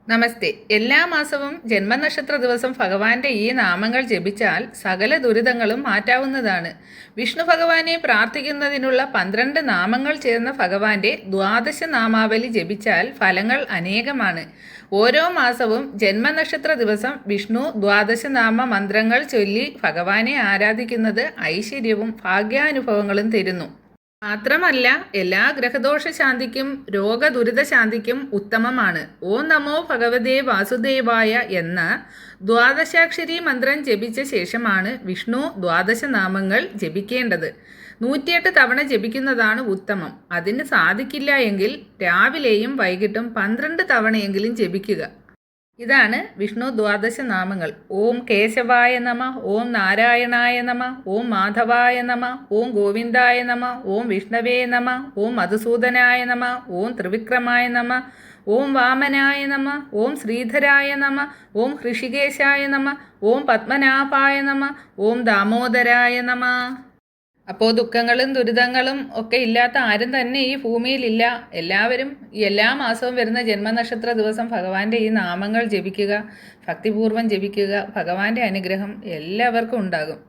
നമസ്തേ. എല്ലാ മാസവും ജന്മനക്ഷത്ര ദിവസം ഭഗവാന്റെ ഈ നാമങ്ങൾ ജപിച്ചാൽ സകല ദുരിതങ്ങളും മാറ്റാവുന്നതാണ്. വിഷ്ണു ഭഗവാനെ പ്രാർത്ഥിക്കുന്നതിനുള്ള 12 നാമങ്ങൾ ചേർന്ന ഭഗവാന്റെ ദ്വാദശ നാമാവലി ജപിച്ചാൽ ഫലങ്ങൾ അനേകമാണ്. ഓരോ മാസവും ജന്മനക്ഷത്ര ദിവസം വിഷ്ണു ദ്വാദശ നാമ മന്ത്രങ്ങൾ ചൊല്ലി ഭഗവാനെ ആരാധിക്കുന്നത് ഐശ്വര്യവും ഭാഗ്യാനുഭവങ്ങളും തരുന്നു. മാത്രമല്ല എല്ലാ ഗ്രഹദോഷ ശാന്തിക്കും രോഗദുരിത ശാന്തിക്കും ഉത്തമമാണ്. ഓം നമോ ഭഗവതേ വാസുദേവായ എന്ന ദ്വാദശാക്ഷരി മന്ത്രം ജപിച്ച ശേഷമാണ് വിഷ്ണു ദ്വാദശ നാമങ്ങൾ ജപിക്കേണ്ടത്. 108 തവണ ജപിക്കുന്നതാണ് ഉത്തമം. അതിന് സാധിക്കില്ല എങ്കിൽ രാവിലെയും വൈകിട്ടും 12 തവണയെങ്കിലും ജപിക്കുക. ഇതാണ് വിഷ്ണു ദ്വാദശ നാമങ്ങൾ. ഓം കേശവായ നമ, ഓം നാരായണായ നമ, ഓം മാധവായ നമ, ഓം ഗോവിന്ദായ നമ, ഓം വിഷ്ണവേ നമ, ഓം മധുസൂദനായ നമ, ഓം ത്രിവിക്രമായ നമ, ഓം വാമനായ നമ, ഓം ശ്രീധരായ നമ, ഓം ഹൃഷികേശായ നമ, ഓം പത്മനാഭായ നമ, ഓം ദാമോദരായ നമ. അപ്പോൾ ദുഃഖങ്ങളും ദുരിതങ്ങളും ഒക്കെ ഇല്ലാത്ത ആരും തന്നെ ഈ ഭൂമിയിലില്ല. എല്ലാവരും എല്ലാ മാസവും വരുന്ന ജന്മനക്ഷത്ര ദിവസം ഭഗവാന്റെ ഈ നാമങ്ങൾ ജപിക്കുക, ഭക്തിപൂർവ്വം ജപിക്കുക. ഭഗവാന്റെ അനുഗ്രഹം എല്ലാവർക്കും ഉണ്ടാകും.